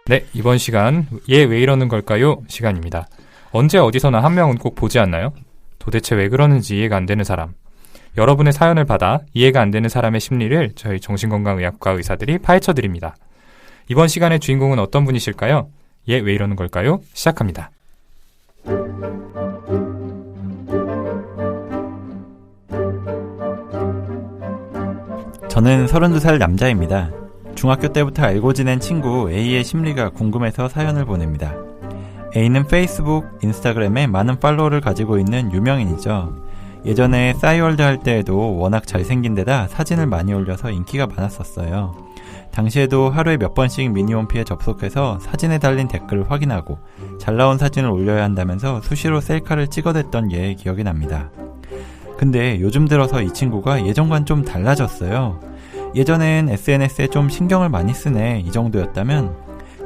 네, 이번 시간 얘 왜 이러는 걸까요? 시간입니다. 언제 어디서나 한 명은 꼭 보지 않나요? 도대체 왜 그러는지 이해가 안 되는 사람. 여러분의 사연을 받아 이해가 안 되는 사람의 심리를 저희 정신건강의학과 의사들이 파헤쳐드립니다. 이번 시간의 주인공은 어떤 분이실까요? 얘 왜 이러는 걸까요? 시작합니다. 저는 32살 남자입니다. 중학교 때부터 알고 지낸 친구 A의 심리가 궁금해서 사연을 보냅니다. A는 페이스북, 인스타그램에 많은 팔로워를 가지고 있는 유명인이죠. 예전에 싸이월드 할 때에도 워낙 잘생긴 데다 사진을 많이 올려서 인기가 많았었어요. 당시에도 하루에 몇 번씩 미니홈피에 접속해서 사진에 달린 댓글을 확인하고 잘 나온 사진을 올려야 한다면서 수시로 셀카를 찍어댔던 예의 기억이 납니다. 근데 요즘 들어서 이 친구가 예전과는 좀 달라졌어요. 예전엔 SNS에 좀 신경을 많이 쓰네 이 정도였다면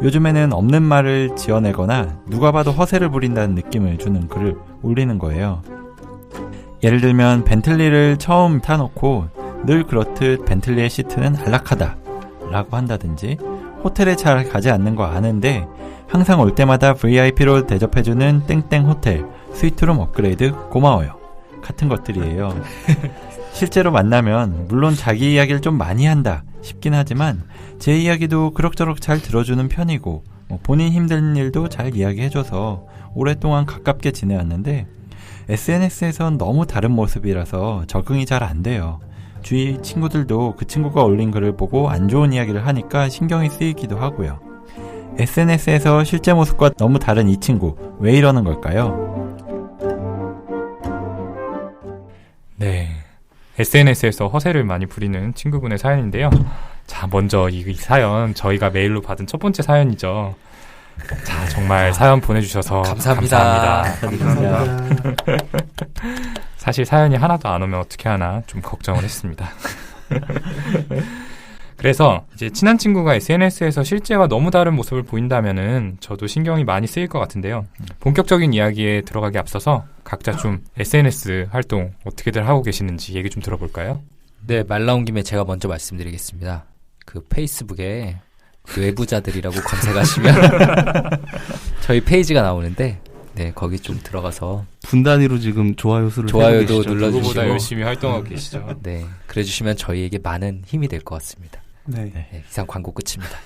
요즘에는 없는 말을 지어내거나 누가 봐도 허세를 부린다는 느낌을 주는 글을 올리는 거예요. 예를 들면 벤틀리를 처음 타놓고 늘 그렇듯 벤틀리의 시트는 안락하다 라고 한다든지 호텔에 잘 가지 않는 거 아는데 항상 올 때마다 VIP로 대접해주는 땡땡 호텔 스위트룸 업그레이드 고마워요 같은 것들이에요. 실제로 만나면 물론 자기 이야기를 좀 많이 한다 싶긴 하지만 제 이야기도 그럭저럭 잘 들어주는 편이고 본인 힘든 일도 잘 이야기해줘서 오랫동안 가깝게 지내왔는데 SNS에선 너무 다른 모습이라서 적응이 잘 안 돼요. 주위 친구들도 그 친구가 올린 글을 보고 안 좋은 이야기를 하니까 신경이 쓰이기도 하고요. SNS에서 실제 모습과 너무 다른 이 친구 왜 이러는 걸까요? 네, SNS에서 허세를 많이 부리는 친구분의 사연인데요. 자, 먼저 이 사연 저희가 메일로 받은 첫 번째 사연이죠. 자, 정말 사연 보내주셔서 감사합니다. 사실 사연이 하나도 안 오면 어떻게 하나 좀 걱정을 했습니다. 그래서 이제 친한 친구가 SNS에서 실제와 너무 다른 모습을 보인다면은 저도 신경이 많이 쓰일 것 같은데요. 본격적인 이야기에 들어가기 앞서서 각자 좀 SNS 활동 어떻게들 하고 계시는지 얘기 좀 들어볼까요? 네, 말 나온 김에 제가 먼저 말씀드리겠습니다. 그 페이스북에 외부자들이라고 검색하시면 저희 페이지가 나오는데 네, 거기 좀 들어가서 분 단위로 지금 좋아요도 눌러주시고 누구보다 열심히 활동하고 계시죠. 네, 그래주시면 저희에게 많은 힘이 될 것 같습니다. 네. 네, 이상 광고 끝입니다.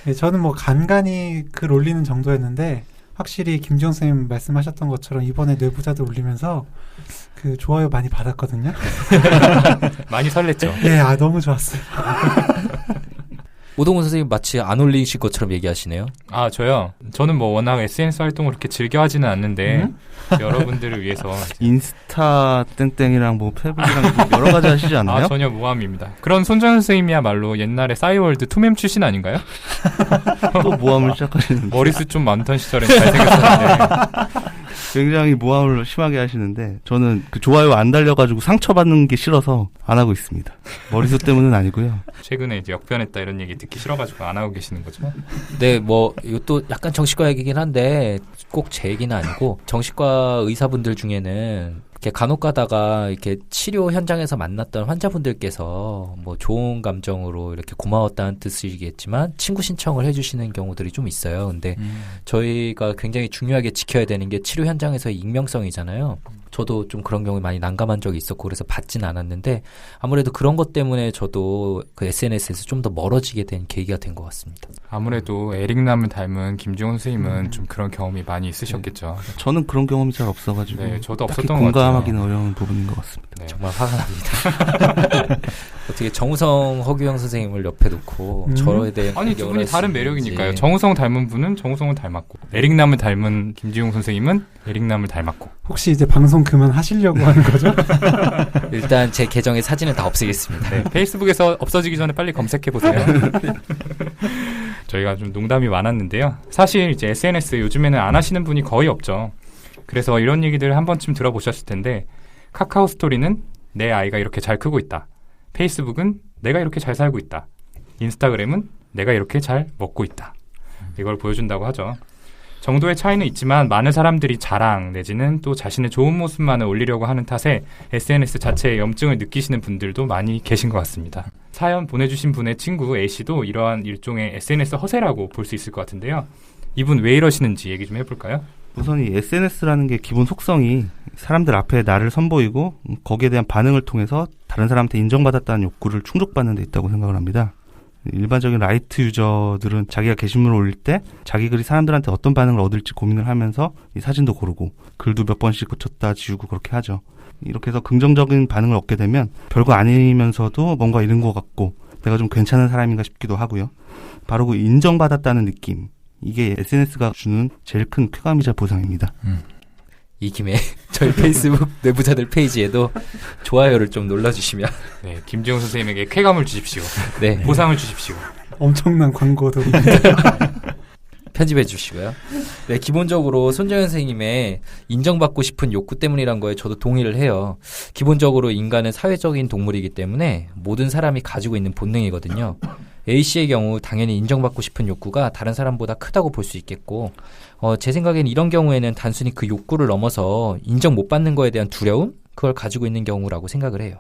네, 저는 뭐 간간히 글 올리는 정도였는데 확실히 김지영 선생님 말씀하셨던 것처럼 이번에 뇌부자들 올리면서 그 좋아요 많이 받았거든요. 많이 설렜죠. 네, 너무 좋았어요. 오동훈 선생님 마치 안 올리실 것처럼 얘기하시네요. 아, 저요? 저는 뭐 워낙 SNS 활동을 그렇게 즐겨 하지는 않는데 여러분들을 위해서 인스타 땡땡이랑 뭐 페북이랑 뭐 여러 가지 하시지 않나요? 아, 전혀 모함입니다. 그런 손정현 선생님이야말로 옛날에 싸이월드 투mem출신 아닌가요? 또 모함을 시작하시는데 머리숱 좀 많던 시절에 잘생겼었는데 굉장히 모함을 심하게 하시는데 저는 그 좋아요 안 달려가지고 상처받는 게 싫어서 안 하고 있습니다. 머리숱 때문은 아니고요. 최근에 이제 역변했다 이런 얘기 듣기 싫어가지고 안 하고 계시는 거죠? 네, 뭐 이것도 약간 정신과 얘기긴 한데 꼭 제 얘기는 아니고 정신과 의사분들 중에는 이렇게 간혹 가다가 이렇게 치료 현장에서 만났던 환자분들께서 뭐 좋은 감정으로 이렇게 고마웠다는 뜻이겠지만 친구 신청을 해주시는 경우들이 좀 있어요. 근데 저희가 굉장히 중요하게 지켜야 되는 게 치료 현장에서의 익명성이잖아요. 저도 좀 그런 경우에 많이 난감한 적이 있었고 그래서 받진 않았는데 아무래도 그런 것 때문에 저도 그 SNS에서 좀 더 멀어지게 된 계기가 된 것 같습니다. 아무래도 에릭남을 닮은 김지훈 선생님은 좀 그런 경험이 많이 있으셨겠죠. 저는 그런 경험이 잘 없어가지고 네, 저도 없었던 것 같아요. 공감하기는 어려운 부분인 것 같습니다. 네. 정말 화가 납니다. 어떻게 정우성, 허규영 선생님을 옆에 놓고 저에 대해 아니 두 분이 다른 매력이니까요. 정우성 닮은 분은 정우성을 닮았고 에릭남을 닮은 김지용 선생님은 에릭남을 닮았고. 혹시 이제 방송 그만하시려고 하는 거죠? 일단 제 계정의 사진은 다 없애겠습니다. 네, 페이스북에서 없어지기 전에 빨리 검색해보세요. 저희가 좀 농담이 많았는데요. 사실 이제 SNS 요즘에는 안 하시는 분이 거의 없죠. 그래서 이런 얘기들 한 번쯤 들어보셨을 텐데 카카오 스토리는 내 아이가 이렇게 잘 크고 있다. 페이스북은 내가 이렇게 잘 살고 있다. 인스타그램은 내가 이렇게 잘 먹고 있다. 이걸 보여준다고 하죠. 정도의 차이는 있지만 많은 사람들이 자랑 내지는 또 자신의 좋은 모습만을 올리려고 하는 탓에 SNS 자체에 염증을 느끼시는 분들도 많이 계신 것 같습니다. 사연 보내주신 분의 친구 A씨도 이러한 일종의 SNS 허세라고 볼 수 있을 것 같은데요. 이분 왜 이러시는지 얘기 좀 해볼까요? 우선 이 SNS라는 게 기본 속성이 사람들 앞에 나를 선보이고 거기에 대한 반응을 통해서 다른 사람한테 인정받았다는 욕구를 충족받는 데 있다고 생각을 합니다. 일반적인 라이트 유저들은 자기가 게시물을 올릴 때 자기 글이 사람들한테 어떤 반응을 얻을지 고민을 하면서 이 사진도 고르고 글도 몇 번씩 고쳤다 지우고 그렇게 하죠. 이렇게 해서 긍정적인 반응을 얻게 되면 별거 아니면서도 뭔가 이런 것 같고 내가 좀 괜찮은 사람인가 싶기도 하고요. 바로 그 인정받았다는 느낌, 이게 SNS가 주는 제일 큰 쾌감이자 보상입니다. 이 김에 저희 페이스북 내부자들 페이지에도 좋아요를 좀 눌러주시면 네, 김지용 선생님에게 쾌감을 주십시오. 네, 보상을 주십시오. 엄청난 광고도 편집해 주시고요. 네, 기본적으로 손정현 선생님의 인정받고 싶은 욕구 때문이란 거에 저도 동의를 해요. 기본적으로 인간은 사회적인 동물이기 때문에 모든 사람이 가지고 있는 본능이거든요. A씨의 경우 당연히 인정받고 싶은 욕구가 다른 사람보다 크다고 볼 수 있겠고, 제 생각엔 이런 경우에는 단순히 그 욕구를 넘어서 인정 못 받는 거에 대한 두려움? 그걸 가지고 있는 경우라고 생각을 해요.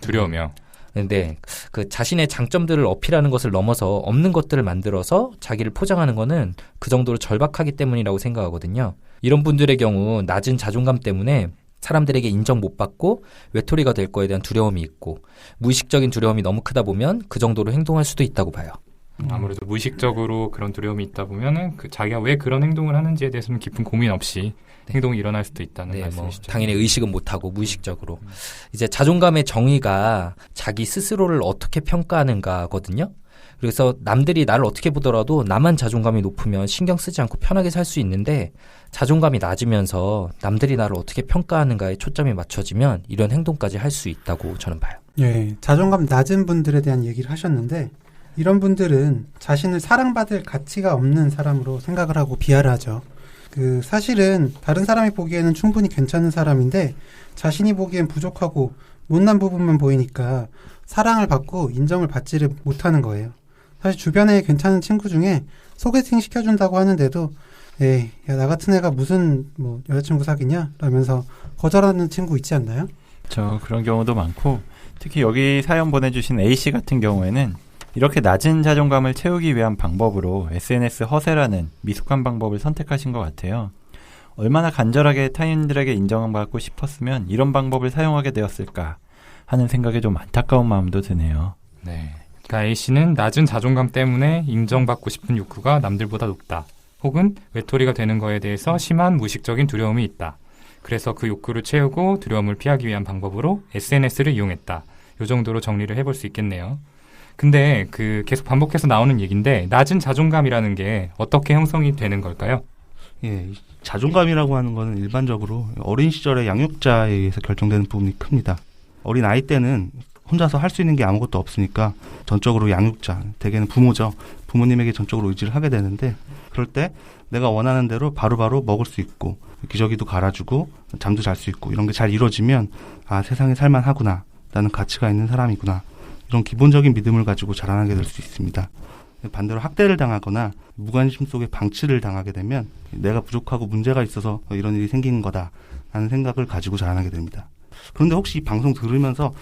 두려우며. 근데 그 자신의 장점들을 어필하는 것을 넘어서 없는 것들을 만들어서 자기를 포장하는 거는 그 정도로 절박하기 때문이라고 생각하거든요. 이런 분들의 경우 낮은 자존감 때문에 사람들에게 인정 못 받고 외톨이가 될 거에 대한 두려움이 있고, 무의식적인 두려움이 너무 크다 보면 그 정도로 행동할 수도 있다고 봐요. 아무래도 무의식적으로 그런 두려움이 있다 보면은 자기가 왜 그런 행동을 하는지에 대해서는 깊은 고민 없이 행동이 일어날 수도 있다는 말씀이시죠. 당연히 의식은 못하고 무의식적으로. 이제 자존감의 정의가 자기 스스로를 어떻게 평가하는가거든요. 그래서 남들이 나를 어떻게 보더라도 나만 자존감이 높으면 신경 쓰지 않고 편하게 살 수 있는데, 자존감이 낮으면서 남들이 나를 어떻게 평가하는가에 초점이 맞춰지면 이런 행동까지 할 수 있다고 저는 봐요. 예, 자존감 낮은 분들에 대한 얘기를 하셨는데, 이런 분들은 자신을 사랑받을 가치가 없는 사람으로 생각을 하고 비하를 하죠. 사실은 다른 사람이 보기에는 충분히 괜찮은 사람인데 자신이 보기엔 부족하고 못난 부분만 보이니까 사랑을 받고 인정을 받지를 못하는 거예요. 사실 주변에 괜찮은 친구 중에 소개팅 시켜준다고 하는데도 에이, 야, 나 같은 애가 무슨 여자친구 사귀냐? 라면서 거절하는 친구 있지 않나요? 그런 경우도 많고, 특히 여기 사연 보내주신 A씨 같은 경우에는 이렇게 낮은 자존감을 채우기 위한 방법으로 SNS 허세라는 미숙한 방법을 선택하신 것 같아요. 얼마나 간절하게 타인들에게 인정받고 싶었으면 이런 방법을 사용하게 되었을까 하는 생각에 좀 안타까운 마음도 드네요. 네. 그러니까 A씨는 낮은 자존감 때문에 인정받고 싶은 욕구가 남들보다 높다. 혹은 외톨이가 되는 거에 대해서 심한 무의식적인 두려움이 있다. 그래서 그 욕구를 채우고 두려움을 피하기 위한 방법으로 SNS를 이용했다. 이 정도로 정리를 해볼 수 있겠네요. 근데 계속 반복해서 나오는 얘기인데, 낮은 자존감이라는 게 어떻게 형성이 되는 걸까요? 예, 자존감이라고 하는 거는 일반적으로 어린 시절의 양육자에 의해서 결정되는 부분이 큽니다. 어린 아이 때는 혼자서 할 수 있는 게 아무것도 없으니까 전적으로 양육자, 대개는 부모죠. 부모님에게 전적으로 의지를 하게 되는데, 그럴 때 내가 원하는 대로 바로바로 먹을 수 있고 기저귀도 갈아주고 잠도 잘 수 있고 이런 게 잘 이루어지면 세상에 살만하구나, 나는 가치가 있는 사람이구나, 이런 기본적인 믿음을 가지고 자라나게 될 수 있습니다. 반대로 학대를 당하거나 무관심 속에 방치를 당하게 되면 내가 부족하고 문제가 있어서 이런 일이 생기는 거다 라는 생각을 가지고 자라나게 됩니다. 그런데 혹시 이 방송 들으면서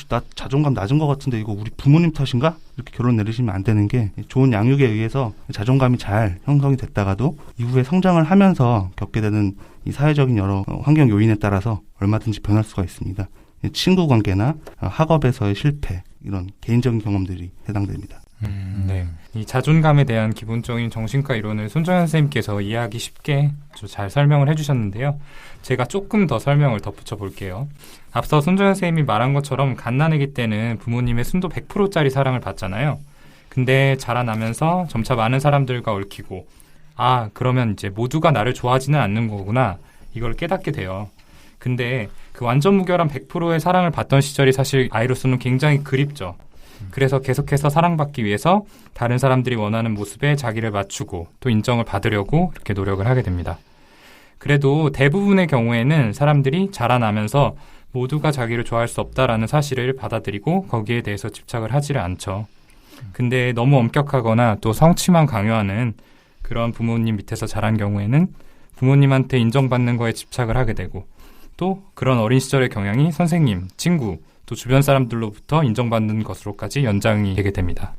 나 자존감 낮은 것 같은데 이거 우리 부모님 탓인가? 이렇게 결론 내리시면 안 되는 게, 좋은 양육에 의해서 자존감이 잘 형성이 됐다가도 이후에 성장을 하면서 겪게 되는 이 사회적인 여러 환경 요인에 따라서 얼마든지 변할 수가 있습니다. 친구 관계나 학업에서의 실패, 이런 개인적인 경험들이 해당됩니다. 네. 이 자존감에 대한 기본적인 정신과 이론을 손정현 선생님께서 이해하기 쉽게 아주 잘 설명을 해주셨는데요. 제가 조금 더 설명을 덧붙여 볼게요. 앞서 손정현 선생님이 말한 것처럼 갓난아기 때는 부모님의 순도 100%짜리 사랑을 받잖아요. 근데 자라나면서 점차 많은 사람들과 얽히고, 그러면 이제 모두가 나를 좋아하지는 않는 거구나, 이걸 깨닫게 돼요. 근데 그 완전 무결한 100%의 사랑을 받던 시절이 사실 아이로서는 굉장히 그립죠. 그래서 계속해서 사랑받기 위해서 다른 사람들이 원하는 모습에 자기를 맞추고 또 인정을 받으려고 이렇게 노력을 하게 됩니다. 그래도 대부분의 경우에는 사람들이 자라나면서 모두가 자기를 좋아할 수 없다라는 사실을 받아들이고 거기에 대해서 집착을 하지를 않죠. 근데 너무 엄격하거나 또 성취만 강요하는 그런 부모님 밑에서 자란 경우에는 부모님한테 인정받는 거에 집착을 하게 되고, 또 그런 어린 시절의 경향이 선생님, 친구, 또 주변 사람들로부터 인정받는 것으로까지 연장이 되게 됩니다.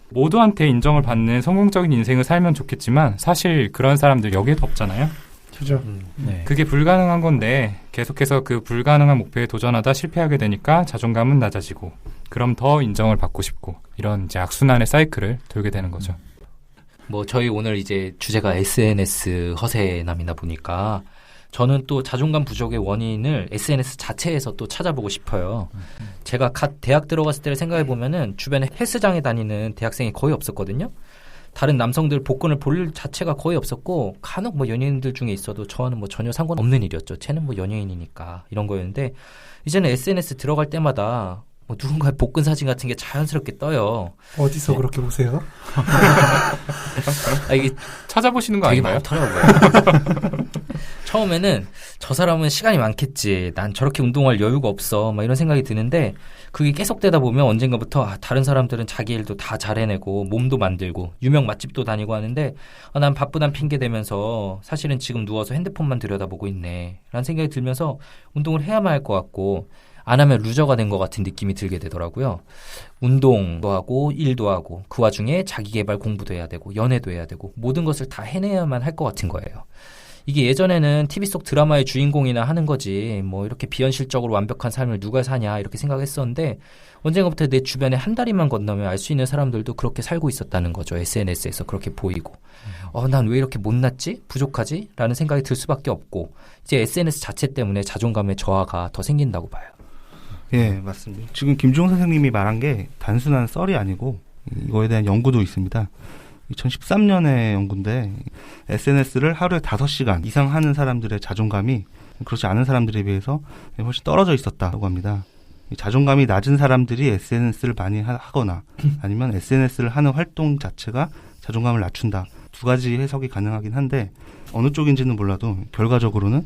모두한테 인정을 받는 성공적인 인생을 살면 좋겠지만 사실 그런 사람들 여기에도 없잖아요. 그죠. 네. 그게 불가능한 건데 계속해서 그 불가능한 목표에 도전하다 실패하게 되니까 자존감은 낮아지고 그럼 더 인정을 받고 싶고 이런 이제 악순환의 사이클을 돌게 되는 거죠. 뭐 저희 오늘 이제 주제가 SNS 허세남이다 보니까 저는 또 자존감 부족의 원인을 SNS 자체에서 또 찾아보고 싶어요. 제가 갓 대학 들어갔을 때를 생각해 보면은 주변에 헬스장에 다니는 대학생이 거의 없었거든요. 다른 남성들 복근을 볼 자체가 거의 없었고 간혹 뭐 연예인들 중에 있어도 저와는 뭐 전혀 상관없는 일이었죠. 쟤는 뭐 연예인이니까 이런 거였는데 이제는 SNS 들어갈 때마다 뭐 누군가의 복근 사진 같은 게 자연스럽게 떠요. 어디서 그렇게 보세요? 아, 이게 찾아보시는 거 되게 아닌가요? 많더라고요. 처음에는 저 사람은 시간이 많겠지. 난 저렇게 운동할 여유가 없어. 막 이런 생각이 드는데 그게 계속되다 보면 언젠가부터 다른 사람들은 자기 일도 다 잘 해내고 몸도 만들고 유명 맛집도 다니고 하는데 난 바쁘단 핑계 대면서 사실은 지금 누워서 핸드폰만 들여다보고 있네. 라는 생각이 들면서 운동을 해야만 할 것 같고 안 하면 루저가 된 것 같은 느낌이 들게 되더라고요. 운동도 하고 일도 하고 그 와중에 자기계발 공부도 해야 되고 연애도 해야 되고 모든 것을 다 해내야만 할 것 같은 거예요. 이게 예전에는 TV 속 드라마의 주인공이나 하는 거지 뭐 이렇게 비현실적으로 완벽한 삶을 누가 사냐 이렇게 생각했었는데 언젠가부터 내 주변에 한 다리만 건너면 알 수 있는 사람들도 그렇게 살고 있었다는 거죠. SNS에서 그렇게 보이고 난 왜 이렇게 못났지? 부족하지? 라는 생각이 들 수밖에 없고 이제 SNS 자체 때문에 자존감의 저하가 더 생긴다고 봐요. 예, 맞습니다. 지금 김주홍 선생님이 말한 게 단순한 썰이 아니고 이거에 대한 연구도 있습니다. 2013년의 연구인데 SNS를 하루에 5시간 이상 하는 사람들의 자존감이 그렇지 않은 사람들에 비해서 훨씬 떨어져 있었다고 합니다. 자존감이 낮은 사람들이 SNS를 많이 하거나 아니면 SNS를 하는 활동 자체가 자존감을 낮춘다. 두 가지 해석이 가능하긴 한데 어느 쪽인지는 몰라도 결과적으로는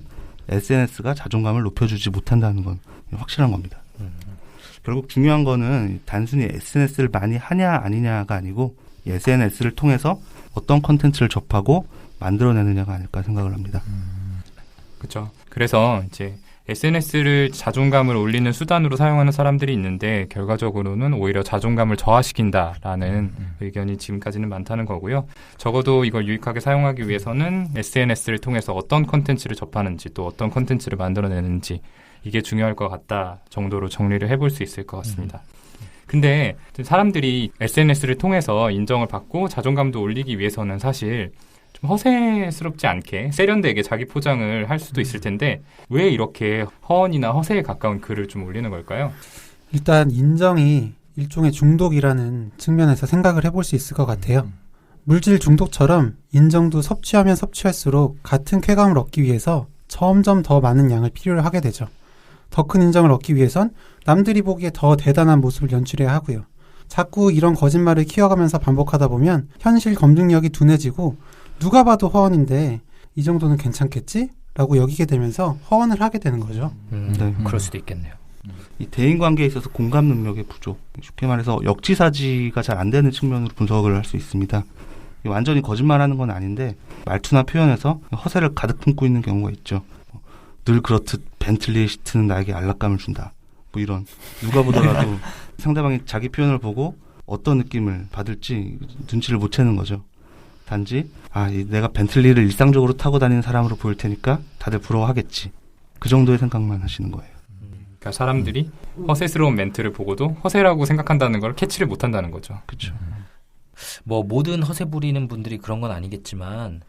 SNS가 자존감을 높여주지 못한다는 건 확실한 겁니다. 결국 중요한 거는 단순히 SNS를 많이 하냐 아니냐가 아니고 SNS를 통해서 어떤 컨텐츠를 접하고 만들어내느냐가 아닐까 생각을 합니다. 그렇죠. 그래서 이제 SNS를 자존감을 올리는 수단으로 사용하는 사람들이 있는데 결과적으로는 오히려 자존감을 저하시킨다라는 의견이 지금까지는 많다는 거고요. 적어도 이걸 유익하게 사용하기 위해서는 SNS를 통해서 어떤 컨텐츠를 접하는지 또 어떤 컨텐츠를 만들어내는지 이게 중요할 것 같다 정도로 정리를 해볼 수 있을 것 같습니다. 근데 사람들이 SNS를 통해서 인정을 받고 자존감도 올리기 위해서는 사실 좀 허세스럽지 않게 세련되게 자기 포장을 할 수도 있을 텐데 왜 이렇게 허언이나 허세에 가까운 글을 좀 올리는 걸까요? 일단 인정이 일종의 중독이라는 측면에서 생각을 해볼 수 있을 것 같아요. 물질 중독처럼 인정도 섭취하면 섭취할수록 같은 쾌감을 얻기 위해서 점점 더 많은 양을 필요로 하게 되죠. 더 큰 인정을 얻기 위해선 남들이 보기에 더 대단한 모습을 연출해야 하고요. 자꾸 이런 거짓말을 키워가면서 반복하다 보면 현실 검증력이 둔해지고 누가 봐도 허언인데 이 정도는 괜찮겠지? 라고 여기게 되면서 허언을 하게 되는 거죠. 네. 그럴 수도 있겠네요. 이 대인관계에 있어서 공감 능력의 부족, 쉽게 말해서 역지사지가 잘 안 되는 측면으로 분석을 할 수 있습니다. 완전히 거짓말하는 건 아닌데 말투나 표현에서 허세를 가득 품고 있는 경우가 있죠. 늘 그렇듯 벤틀리 시트는 나에게 안락감을 준다. 뭐 이런 누가 보더라도 상대방이 자기 표현을 보고 어떤 느낌을 받을지 눈치를 못 채는 거죠. 단지 내가 벤틀리를 일상적으로 타고 다니는 사람으로 보일 테니까 다들 부러워하겠지. 그 정도의 생각만 하시는 거예요. 그러니까 사람들이 허세스러운 멘트를 보고도 허세라고 생각한다는 걸 캐치를 못한다는 거죠. 그렇죠. 뭐 모든 허세 부리는 분들이 그런 건 아니겠지만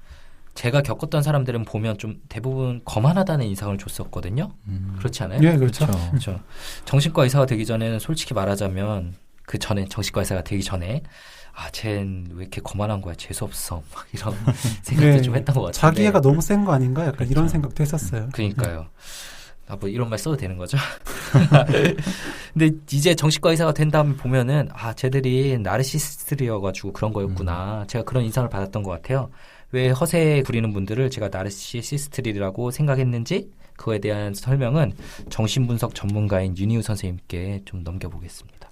제가 겪었던 사람들은 보면 좀 대부분 거만하다는 인상을 줬었거든요. 그렇지 않아요? 네, 그렇죠. 그렇죠. 정신과 의사가 되기 전에는 솔직히 말하자면 그 전에 정신과 의사가 되기 전에 쟤는 왜 이렇게 거만한 거야? 재수없어. 막 이런 생각도 좀 했던 것 같아요. 자기애가 너무 센 거 아닌가? 약간 이런 생각도 했었어요. 그러니까요. 뭐 이런 말 써도 되는 거죠? 근데 이제 정신과 의사가 된 다음에 보면은 쟤들이 나르시시스트리여가지고 그런 거였구나. 제가 그런 인상을 받았던 것 같아요. 왜 허세 부리는 분들을 제가 나르시시스트리라고 생각했는지 그거에 대한 설명은 정신분석 전문가인 윤희우 선생님께 좀 넘겨보겠습니다.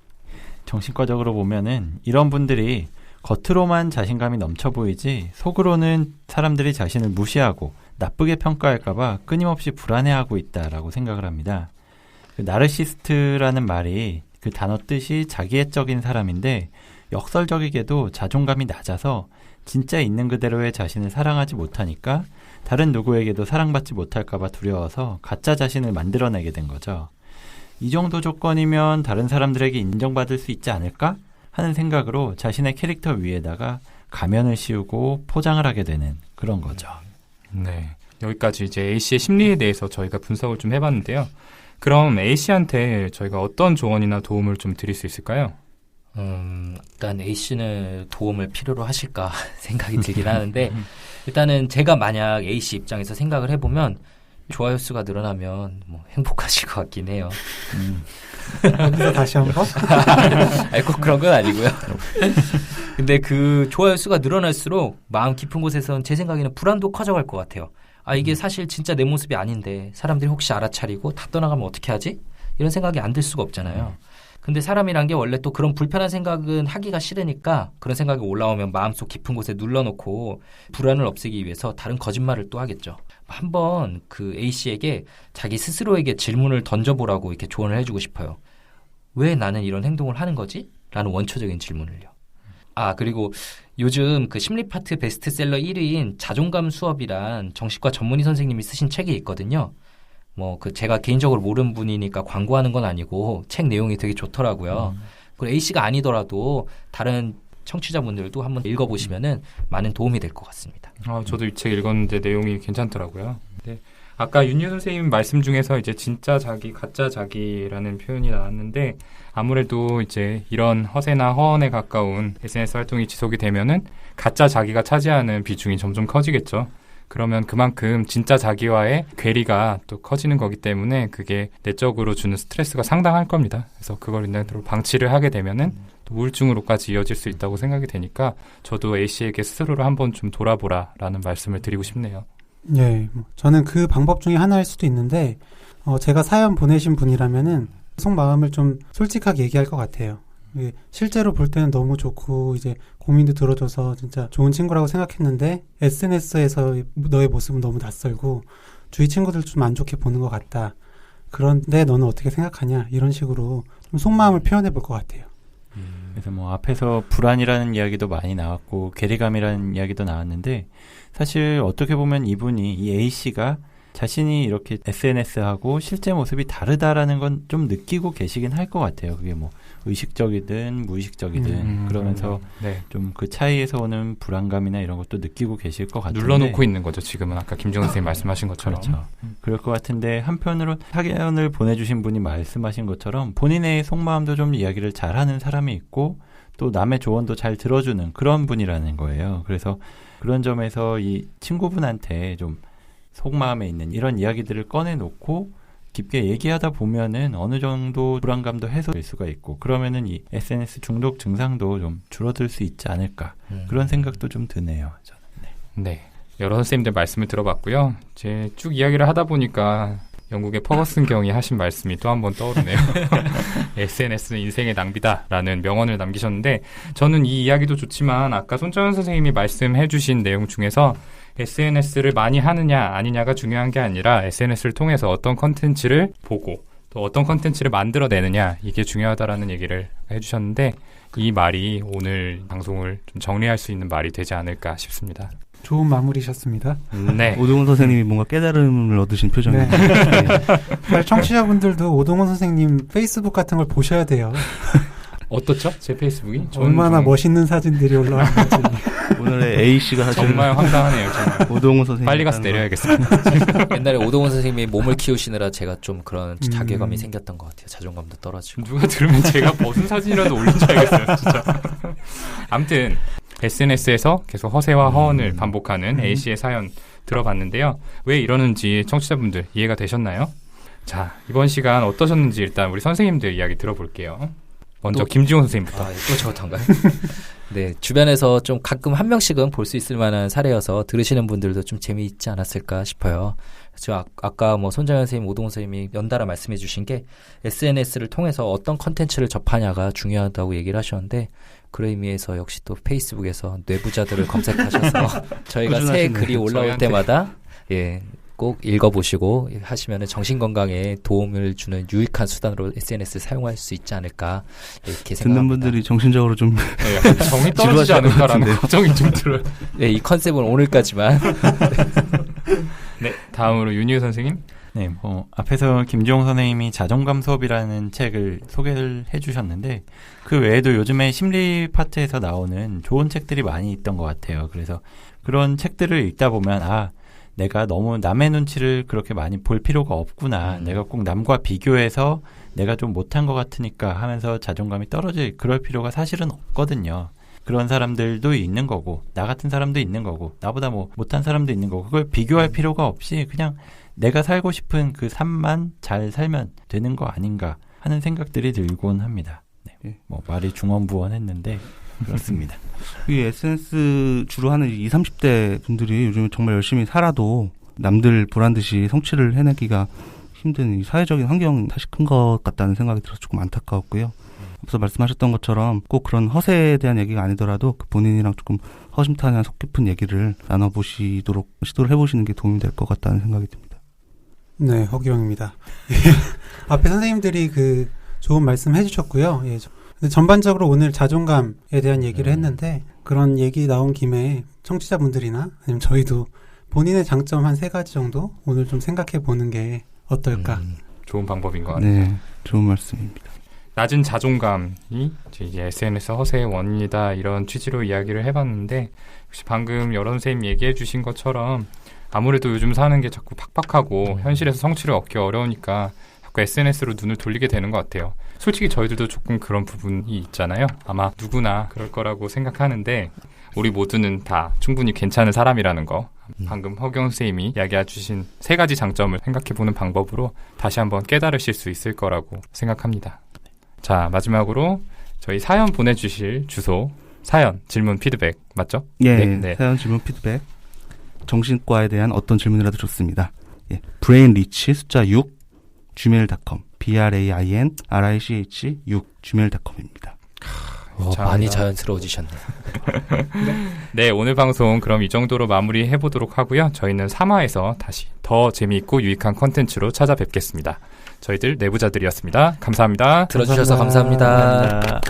정신과적으로 보면은 이런 분들이 겉으로만 자신감이 넘쳐 보이지 속으로는 사람들이 자신을 무시하고 나쁘게 평가할까봐 끊임없이 불안해하고 있다라고 생각을 합니다. 그 나르시스트라는 말이 그 단어 뜻이 자기애적인 사람인데 역설적이게도 자존감이 낮아서 진짜 있는 그대로의 자신을 사랑하지 못하니까 다른 누구에게도 사랑받지 못할까봐 두려워서 가짜 자신을 만들어내게 된 거죠. 이 정도 조건이면 다른 사람들에게 인정받을 수 있지 않을까 하는 생각으로 자신의 캐릭터 위에다가 가면을 씌우고 포장을 하게 되는 그런 거죠. 네. 여기까지 이제 A씨의 심리에 대해서 저희가 분석을 좀 해봤는데요. 그럼 A씨한테 저희가 어떤 조언이나 도움을 좀 드릴 수 있을까요? 일단 A씨는 도움을 필요로 하실까 생각이 들긴 하는데 일단은 제가 만약 A씨 입장에서 생각을 해보면 좋아요 수가 늘어나면 뭐 행복하실 것 같긴 해요. 다시 한번? 아니, 꼭 그런 건 아니고요. 근데 그 좋아요 수가 늘어날수록 마음 깊은 곳에서는 제 생각에는 불안도 커져갈 것 같아요. 아, 이게 사실 진짜 내 모습이 아닌데 사람들이 혹시 알아차리고 다 떠나가면 어떻게 하지? 이런 생각이 안 들 수가 없잖아요. 근데 사람이란 게 원래 또 그런 불편한 생각은 하기가 싫으니까 그런 생각이 올라오면 마음속 깊은 곳에 눌러놓고 불안을 없애기 위해서 다른 거짓말을 또 하겠죠. 한번 그 A씨에게 자기 스스로에게 질문을 던져보라고 이렇게 조언을 해주고 싶어요. 왜 나는 이런 행동을 하는 거지? 라는 원초적인 질문을요. 아, 그리고 요즘 그 심리 파트 베스트셀러 1위인 자존감 수업이란 정신과 전문의 선생님이 쓰신 책이 있거든요. 뭐 그 제가 개인적으로 모르는 분이니까 광고하는 건 아니고 책 내용이 되게 좋더라고요. 그리고 A씨가 아니더라도 다른 청취자분들도 한번 읽어보시면은 많은 도움이 될 것 같습니다. 저도 이 책 읽었는데 내용이 괜찮더라고요. 네. 아까 윤유 선생님 말씀 중에서 이제 진짜 자기, 가짜 자기라는 표현이 나왔는데 아무래도 이제 이런 허세나 허언에 가까운 SNS 활동이 지속이 되면은 가짜 자기가 차지하는 비중이 점점 커지겠죠. 그러면 그만큼 진짜 자기와의 괴리가 또 커지는 거기 때문에 그게 내적으로 주는 스트레스가 상당할 겁니다. 그래서 그걸 일단으로 방치를 하게 되면은 또 우울증으로까지 이어질 수 있다고 생각이 되니까 저도 A씨에게 스스로를 한번 좀 돌아보라라는 말씀을 드리고 싶네요. 네, 저는 그 방법 중에 하나일 수도 있는데 제가 사연 보내신 분이라면은 속마음을 좀 솔직하게 얘기할 것 같아요. 실제로 볼 때는 너무 좋고 이제 고민도 들어줘서 진짜 좋은 친구라고 생각했는데 SNS에서 너의 모습은 너무 낯설고 주위 친구들 좀 안 좋게 보는 것 같다. 그런데 너는 어떻게 생각하냐? 이런 식으로 좀 속마음을 표현해 볼 것 같아요. 그래서 뭐 앞에서 불안이라는 이야기도 많이 나왔고 괴리감이라는 이야기도 나왔는데 사실 어떻게 보면 이분이 이 A씨가 자신이 이렇게 SNS하고 실제 모습이 다르다라는 건 좀 느끼고 계시긴 할 것 같아요. 그게 뭐 의식적이든 무의식적이든 그러면서 네. 좀 그 차이에서 오는 불안감이나 이런 것도 느끼고 계실 것 같은데 눌러놓고 있는 거죠. 지금은 아까 김정은 선생님 말씀하신 것처럼. 그렇죠. 그럴 것 같은데 한편으로 사연을 보내주신 분이 말씀하신 것처럼 본인의 속마음도 좀 이야기를 잘하는 사람이 있고 또 남의 조언도 잘 들어주는 그런 분이라는 거예요. 그래서 그런 점에서 이 친구분한테 좀 속마음에 있는 이런 이야기들을 꺼내놓고 깊게 얘기하다 보면은 어느 정도 불안감도 해소될 수가 있고 그러면은 이 SNS 중독 증상도 좀 줄어들 수 있지 않을까 그런 생각도 좀 드네요. 저는. 네. 여러 선생님들 말씀을 들어봤고요. 이제 쭉 이야기를 하다 보니까 영국의 퍼거슨 경이 하신 말씀이 또 한 번 떠오르네요. SNS는 인생의 낭비다라는 명언을 남기셨는데 저는 이 이야기도 좋지만 아까 손정현 선생님이 말씀해 주신 내용 중에서 SNS를 많이 하느냐 아니냐가 중요한 게 아니라 SNS를 통해서 어떤 컨텐츠를 보고 또 어떤 컨텐츠를 만들어내느냐 이게 중요하다라는 얘기를 해주셨는데 이 말이 오늘 방송을 좀 정리할 수 있는 말이 되지 않을까 싶습니다. 좋은 마무리셨습니다. 네. 오동훈 선생님이 뭔가 깨달음을 얻으신 표정이에요. 네. 청취자분들도 오동훈 선생님 페이스북 같은 걸 보셔야 돼요. 어떻죠? 제 페이스북이? 얼마나 멋있는 사진들이 올라왔는지. 오늘의 A씨가 하신 정말 황당하네요. 정말. 오동훈 선생님 빨리 가서 내려야겠습니다. 옛날에 오동훈 선생님이 몸을 키우시느라 제가 좀 그런 자괴감이 생겼던 것 같아요. 자존감도 떨어지고. 누가 들으면 제가 벗은 사진이라도 올린 줄 알겠어요. 진짜. 아무튼 SNS에서 계속 허세와 허언을 반복하는 A씨의 사연 들어봤는데요. 왜 이러는지 청취자분들 이해가 되셨나요? 자, 이번 시간 어떠셨는지 일단 우리 선생님들 이야기 들어볼게요. 먼저 김지훈 선생님부터. 또 저부터인가요? 네, 주변에서 좀 가끔 한 명씩은 볼 수 있을 만한 사례여서 들으시는 분들도 좀 재미있지 않았을까 싶어요. 저 아까 뭐 손정현 선생님, 오동훈 선생님이 연달아 말씀해 주신 게 SNS를 통해서 어떤 컨텐츠를 접하냐가 중요하다고 얘기를 하셨는데 그런 의미에서 역시 또 페이스북에서 뇌부자들을 검색하셔서 저희가 새 글이 올라올 때마다 꼭 꼭 읽어보시고 하시면 정신건강에 도움을 주는 유익한 수단으로 SNS 사용할 수 있지 않을까 이렇게 듣는 생각합니다. 분들이 정신적으로 좀 네, 약간 정이 떨어지지 지루하실 것 않을까라는 같은데요. 걱정이 좀 들어요. 네, 이 컨셉은 오늘까지만. 네, 다음으로 윤희우 선생님. 네, 앞에서 김지용 선생님이 자존감 수업이라는 책을 소개를 해주셨는데, 그 외에도 요즘에 심리 파트에서 나오는 좋은 책들이 많이 있던 것 같아요. 그래서 그런 책들을 읽다 보면, 내가 너무 남의 눈치를 그렇게 많이 볼 필요가 없구나. 내가 꼭 남과 비교해서 내가 좀 못한 것 같으니까 하면서 자존감이 떨어질 그럴 필요가 사실은 없거든요. 그런 사람들도 있는 거고, 나 같은 사람도 있는 거고, 나보다 못한 사람도 있는 거고, 그걸 비교할 필요가 없이 그냥 내가 살고 싶은 그 삶만 잘 살면 되는 거 아닌가 하는 생각들이 들곤 합니다. 네. 말이 중언부언했는데 그렇습니다. 이 SNS 주로 하는 20, 30대 분들이 요즘 정말 열심히 살아도 남들 보란 듯이 성취를 해내기가 힘든 이 사회적인 환경 탓이 큰 것 같다는 생각이 들어서 조금 안타까웠고요. 앞서 말씀하셨던 것처럼 꼭 그런 허세에 대한 얘기가 아니더라도 그 본인이랑 조금 허심탄회한 속 깊은 얘기를 나눠보시도록 시도를 해보시는 게 도움이 될 것 같다는 생각이 듭니다. 네, 허기영입니다. 앞에 선생님들이 그 좋은 말씀 해주셨고요. 예, 근데 전반적으로 오늘 자존감에 대한 얘기를 했는데 그런 얘기 나온 김에 청취자분들이나 아니면 저희도 본인의 장점 한 3가지 정도 오늘 좀 생각해 보는 게 어떨까? 좋은 방법인 것 같아요. 네, 좋은 말씀입니다. 낮은 자존감이 이제 SNS 허세의 원인이다 이런 취지로 이야기를 해봤는데 역시 방금 여러 선생님 얘기해 주신 것처럼 아무래도 요즘 사는 게 자꾸 팍팍하고 현실에서 성취를 얻기 어려우니까 자꾸 SNS로 눈을 돌리게 되는 것 같아요. 솔직히 저희들도 조금 그런 부분이 있잖아요. 아마 누구나 그럴 거라고 생각하는데 우리 모두는 다 충분히 괜찮은 사람이라는 거 방금 허경 선생님이 이야기해 주신 3가지 장점을 생각해보는 방법으로 다시 한번 깨달으실 수 있을 거라고 생각합니다. 자, 마지막으로 저희 사연 보내주실 주소, 사연, 질문, 피드백 맞죠? 예, 네. 사연, 질문, 피드백. 정신과에 대한 어떤 질문이라도 좋습니다. 예, brainrich 숫자 6 gmail.com brainrich 6 gmail.com입니다. 많이 자연스러워지셨네요. 네, 오늘 방송 그럼 이 정도로 마무리해보도록 하고요. 저희는 3화에서 다시 더 재미있고 유익한 콘텐츠로 찾아뵙겠습니다. 저희들 내부자들이었습니다. 감사합니다. 들어주셔서 감사합니다.